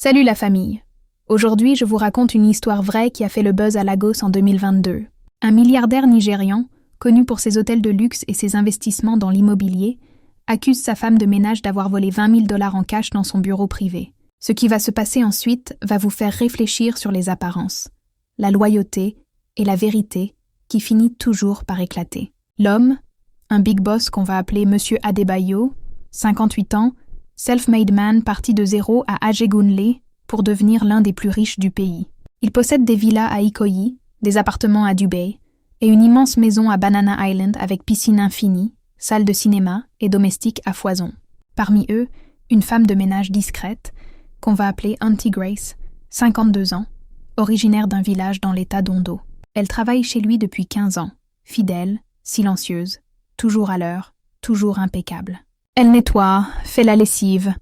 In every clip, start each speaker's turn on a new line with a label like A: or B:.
A: Salut la famille. Aujourd'hui, je vous raconte une histoire vraie qui a fait le buzz à Lagos en 2022. Un milliardaire nigérian, connu pour ses hôtels de luxe et ses investissements dans l'immobilier, accuse sa femme de ménage d'avoir volé 20 000 $ en cash dans son bureau privé. Ce qui va se passer ensuite va vous faire réfléchir sur les apparences, la loyauté et la vérité qui finit toujours par éclater. L'homme, un big boss qu'on va appeler Monsieur Adebayo, 58 ans, self-made man parti de zéro à Ajegunle pour devenir l'un des plus riches du pays. Il possède des villas à Ikoyi, des appartements à Dubaï et une immense maison à Banana Island avec piscine infinie, salle de cinéma et domestique à foison. Parmi eux, une femme de ménage discrète qu'on va appeler Auntie Grace, 52 ans, originaire d'un village dans l'état d'Ondo. Elle travaille chez lui depuis 15 ans, fidèle, silencieuse, toujours à l'heure, toujours impeccable. Elle nettoie, fait la lessive,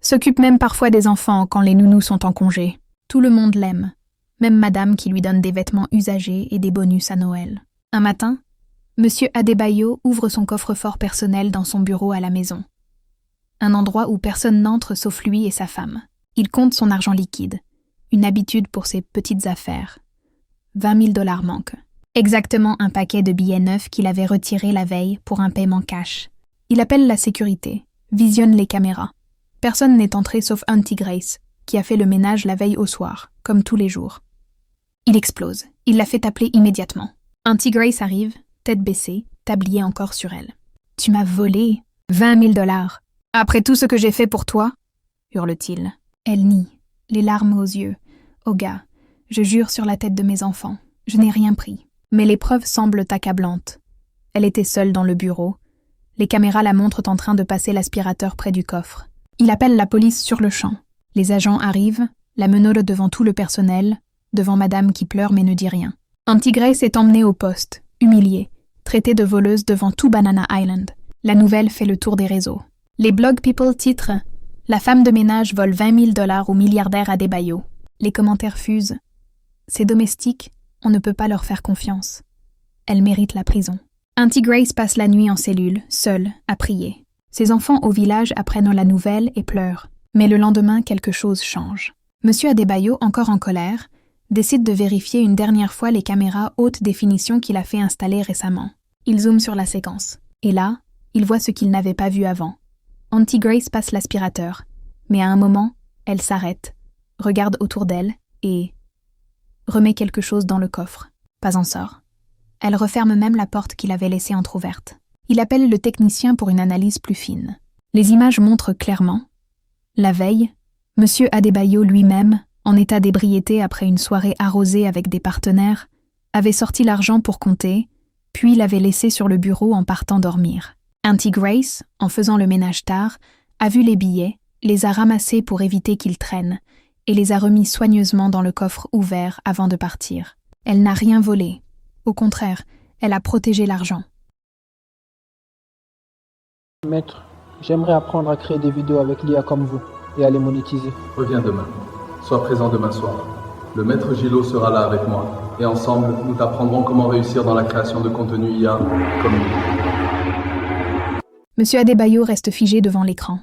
A: s'occupe même parfois des enfants quand les nounous sont en congé. Tout le monde l'aime, même madame qui lui donne des vêtements usagés et des bonus à Noël. Un matin, Monsieur Adebayo ouvre son coffre-fort personnel dans son bureau à la maison. Un endroit où personne n'entre sauf lui et sa femme. Il compte son argent liquide, une habitude pour ses petites affaires. 20 000 $ manquent. Exactement un paquet de billets neufs qu'il avait retiré la veille pour un paiement cash. Il appelle la sécurité, visionne les caméras. Personne n'est entré sauf Auntie Grace, qui a fait le ménage la veille au soir, comme tous les jours. Il explose. Il la fait appeler immédiatement. Auntie Grace arrive, tête baissée, tablier encore sur elle. « Tu m'as volé 20 000 $. Après tout ce que j'ai fait pour toi ?» hurle-t-il. Elle nie, les larmes aux yeux. « Oh gars, je jure sur la tête de mes enfants, je n'ai rien pris. » Mais les preuves semblent accablantes. Elle était seule dans le bureau. Les caméras la montrent en train de passer l'aspirateur près du coffre. Il appelle la police sur le champ. Les agents arrivent, la menottent devant tout le personnel, devant madame qui pleure mais ne dit rien. Auntie Grace est emmenée au poste, humiliée, traitée de voleuse devant tout Banana Island. La nouvelle fait le tour des réseaux. Les blog people titrent « La femme de ménage vole 20 000 $ au milliardaire Adebayo ». Les commentaires fusent. Ces domestiques, on ne peut pas leur faire confiance. Elles méritent la prison. Auntie Grace passe la nuit en cellule, seule, à prier. Ses enfants au village apprennent la nouvelle et pleurent. Mais le lendemain, quelque chose change. Monsieur Adebayo, encore en colère, décide de vérifier une dernière fois les caméras haute définition qu'il a fait installer récemment. Il zoome sur la séquence. Et là, il voit ce qu'il n'avait pas vu avant. Auntie Grace passe l'aspirateur. Mais à un moment, elle s'arrête, regarde autour d'elle et remet quelque chose dans le coffre. Pas en sort. Elle referme même la porte qu'il avait laissée entr'ouverte. Il appelle le technicien pour une analyse plus fine. Les images montrent clairement. La veille, Monsieur Adebayo lui-même, en état d'ébriété après une soirée arrosée avec des partenaires, avait sorti l'argent pour compter, puis l'avait laissé sur le bureau en partant dormir. Auntie Grace, en faisant le ménage tard, a vu les billets, les a ramassés pour éviter qu'ils traînent, et les a remis soigneusement dans le coffre ouvert avant de partir. Elle n'a rien volé. Au contraire, elle a protégé l'argent.
B: Maître, j'aimerais apprendre à créer des vidéos avec l'IA comme vous et à les monétiser.
C: Reviens demain. Sois présent demain soir. Le maître Gilo sera là avec moi et ensemble, nous t'apprendrons comment réussir dans la création de contenu IA comme nous.
A: Monsieur Adebayo reste figé devant l'écran.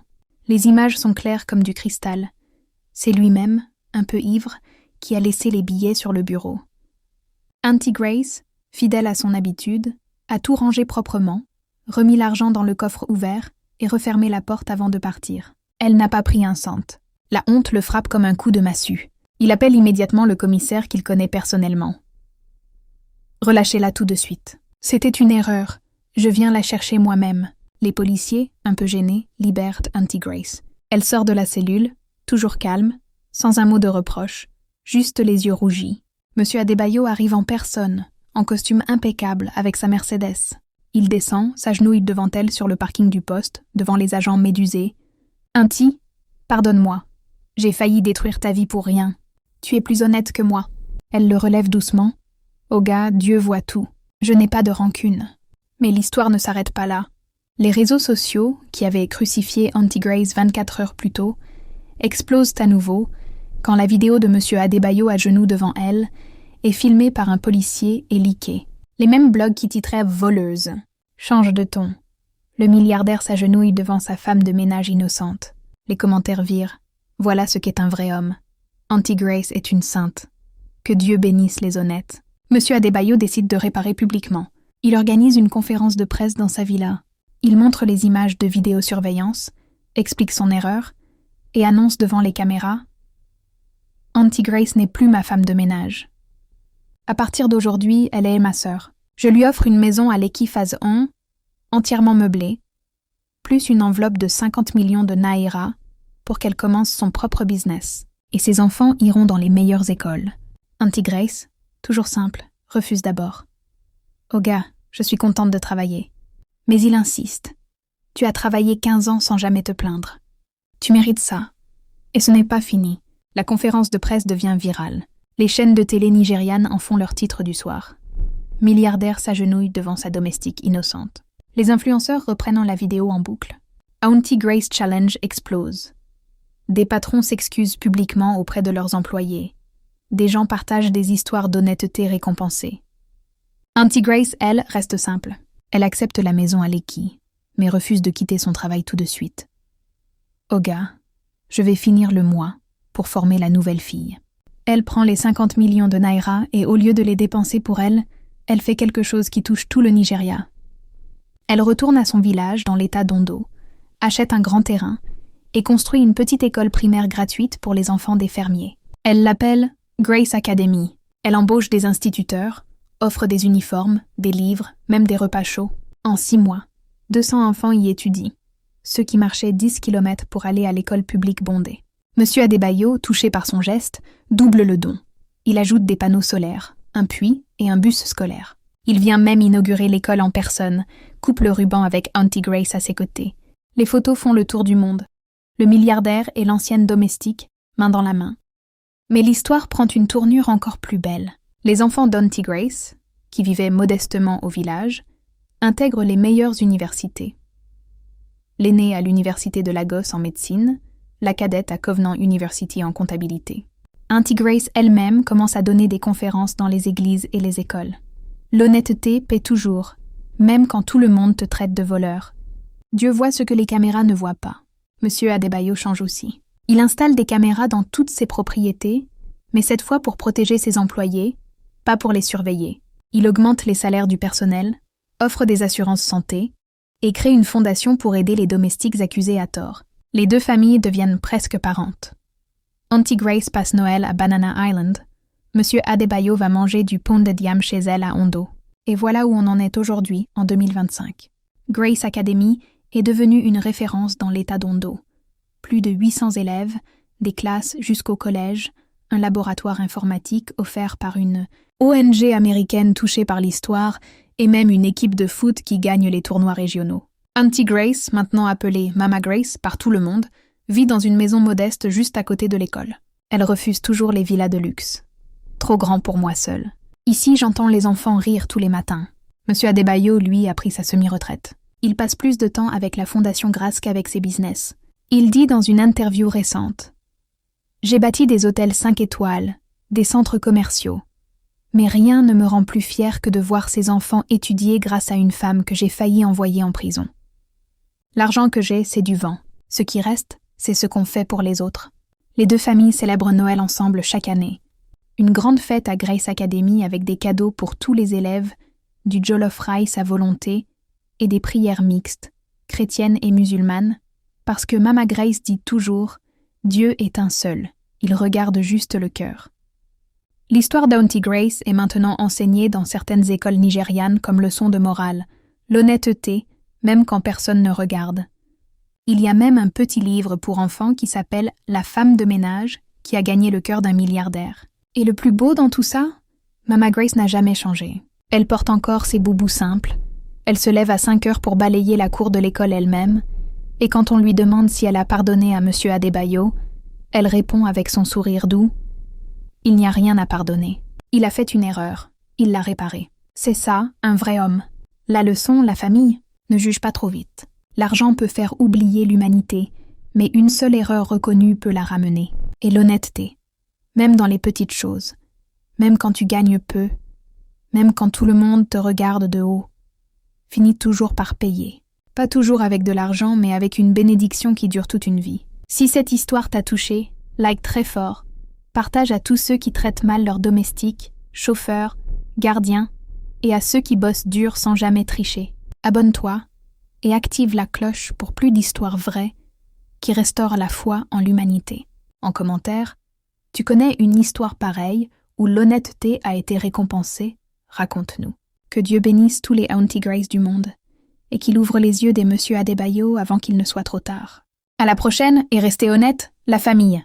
A: Les images sont claires comme du cristal. C'est lui-même, un peu ivre, qui a laissé les billets sur le bureau. Auntie Grace, fidèle à son habitude, a tout rangé proprement, remis l'argent dans le coffre ouvert et refermé la porte avant de partir. Elle n'a pas pris un centime. La honte le frappe comme un coup de massue. Il appelle immédiatement le commissaire qu'il connaît personnellement. « Relâchez-la tout de suite. C'était une erreur. Je viens la chercher moi-même. » Les policiers, un peu gênés, libèrent Auntie Grace. Elle sort de la cellule, toujours calme, sans un mot de reproche, juste les yeux rougis. Monsieur Adebayo arrive en personne, en costume impeccable avec sa Mercedes. Il descend, s'agenouille devant elle sur le parking du poste, devant les agents médusés. « Auntie, pardonne-moi. J'ai failli détruire ta vie pour rien. Tu es plus honnête que moi. » Elle le relève doucement. « Oh gars, Dieu voit tout. Je n'ai pas de rancune. » Mais l'histoire ne s'arrête pas là. Les réseaux sociaux, qui avaient crucifié Auntie Grace 24 heures plus tôt, explosent à nouveau quand la vidéo de Monsieur Adebayo à genoux devant elle est filmée par un policier et leakée. Les mêmes blogs qui titraient « voleuse » changent de ton. Le milliardaire s'agenouille devant sa femme de ménage innocente. Les commentaires virent Voilà ce qu'est un vrai homme. Auntie Grace est une sainte. Que Dieu bénisse les honnêtes. Monsieur Adebayo décide de réparer publiquement. Il organise une conférence de presse dans sa villa. Il montre les images de vidéosurveillance, explique son erreur et annonce devant les caméras « Auntie Grace n'est plus ma femme de ménage. À partir d'aujourd'hui, elle est ma sœur. Je lui offre une maison à Lekki phase 1, entièrement meublée, plus une enveloppe de 50 millions de naira pour qu'elle commence son propre business. Et ses enfants iront dans les meilleures écoles. Auntie Grace, toujours simple, refuse d'abord. « Oga, je suis contente de travailler. » Mais il insiste. « Tu as travaillé 15 ans sans jamais te plaindre. Tu mérites ça. » Et ce n'est pas fini. La conférence de presse devient virale. Les chaînes de télé nigérianes en font leur titre du soir. Milliardaire s'agenouille devant sa domestique innocente. Les influenceurs reprennent la vidéo en boucle. Auntie Grace Challenge explose. Des patrons s'excusent publiquement auprès de leurs employés. Des gens partagent des histoires d'honnêteté récompensées. Auntie Grace, elle, reste simple. Elle accepte la maison à Lekki, mais refuse de quitter son travail tout de suite. « Oga, je vais finir le mois pour former la nouvelle fille. » Elle prend les 50 millions de naira et au lieu de les dépenser pour elle, elle fait quelque chose qui touche tout le Nigeria. Elle retourne à son village dans l'état d'Ondo, achète un grand terrain et construit une petite école primaire gratuite pour les enfants des fermiers. Elle l'appelle Grace Academy. Elle embauche des instituteurs, offre des uniformes, des livres, même des repas chauds. En 6 mois, 200 enfants y étudient, ceux qui marchaient 10 km pour aller à l'école publique bondée. Monsieur Adebayo, touché par son geste, double le don. Il ajoute des panneaux solaires, un puits et un bus scolaire. Il vient même inaugurer l'école en personne, coupe le ruban avec Auntie Grace à ses côtés. Les photos font le tour du monde. Le milliardaire et l'ancienne domestique, main dans la main. Mais l'histoire prend une tournure encore plus belle. Les enfants d'Auntie Grace, qui vivaient modestement au village, intègrent les meilleures universités. L'aînée à l'université de Lagos en médecine, la cadette à Covenant University en comptabilité. Auntie Grace elle-même commence à donner des conférences dans les églises et les écoles. L'honnêteté paie toujours, même quand tout le monde te traite de voleur. Dieu voit ce que les caméras ne voient pas. Monsieur Adebayo change aussi. Il installe des caméras dans toutes ses propriétés, mais cette fois pour protéger ses employés, pas pour les surveiller. Il augmente les salaires du personnel, offre des assurances santé et crée une fondation pour aider les domestiques accusés à tort. Les 2 familles deviennent presque parentes. Auntie Grace passe Noël à Banana Island. Monsieur Adebayo va manger du pounded yam chez elle à Ondo. Et voilà où on en est aujourd'hui, en 2025. Grace Academy est devenue une référence dans l'état d'Ondo. Plus de 800 élèves, des classes jusqu'au collège, un laboratoire informatique offert par une ONG américaine touchée par l'histoire et même une équipe de foot qui gagne les tournois régionaux. Auntie Grace, maintenant appelée Mama Grace par tout le monde, vit dans une maison modeste juste à côté de l'école. Elle refuse toujours les villas de luxe. Trop grand pour moi seule. Ici, j'entends les enfants rire tous les matins. Monsieur Adebayo, lui, a pris sa semi-retraite. Il passe plus de temps avec la Fondation Grace qu'avec ses business. Il dit dans une interview récente « J'ai bâti des hôtels 5 étoiles, des centres commerciaux. Mais rien ne me rend plus fier que de voir ces enfants étudier grâce à une femme que j'ai failli envoyer en prison. L'argent que j'ai, c'est du vent. Ce qui reste, c'est ce qu'on fait pour les autres. » Les 2 familles célèbrent Noël ensemble chaque année. Une grande fête à Grace Academy avec des cadeaux pour tous les élèves, du jollof rice à volonté et des prières mixtes, chrétiennes et musulmanes, parce que Mama Grace dit toujours « Dieu est un seul, il regarde juste le cœur ». L'histoire d'Auntie Grace est maintenant enseignée dans certaines écoles nigérianes comme leçon de morale, l'honnêteté, même quand personne ne regarde. Il y a même un petit livre pour enfants qui s'appelle « La femme de ménage » qui a gagné le cœur d'un milliardaire. Et le plus beau dans tout ça, Mama Grace n'a jamais changé. Elle porte encore ses boubous simples, elle se lève à 5 heures pour balayer la cour de l'école elle-même, et quand on lui demande si elle a pardonné à Monsieur Adebayo, elle répond avec son sourire doux « Il n'y a rien à pardonner. Il a fait une erreur, il l'a réparée. C'est ça, un vrai homme. La leçon, la famille, ne juge pas trop vite. L'argent peut faire oublier l'humanité, mais une seule erreur reconnue peut la ramener. Et l'honnêteté. Même dans les petites choses, même quand tu gagnes peu, même quand tout le monde te regarde de haut, finit toujours par payer. Pas toujours avec de l'argent, mais avec une bénédiction qui dure toute une vie. Si cette histoire t'a touché, like très fort, partage à tous ceux qui traitent mal leurs domestiques, chauffeurs, gardiens, et à ceux qui bossent dur sans jamais tricher. Abonne-toi et active la cloche pour plus d'histoires vraies qui restaurent la foi en l'humanité. En commentaire, tu connais une histoire pareille où l'honnêteté a été récompensée? Raconte-nous. Que Dieu bénisse tous les Auntie Grace du monde et qu'il ouvre les yeux des Monsieur Adebayo avant qu'il ne soit trop tard. À la prochaine et restez honnêtes, la famille.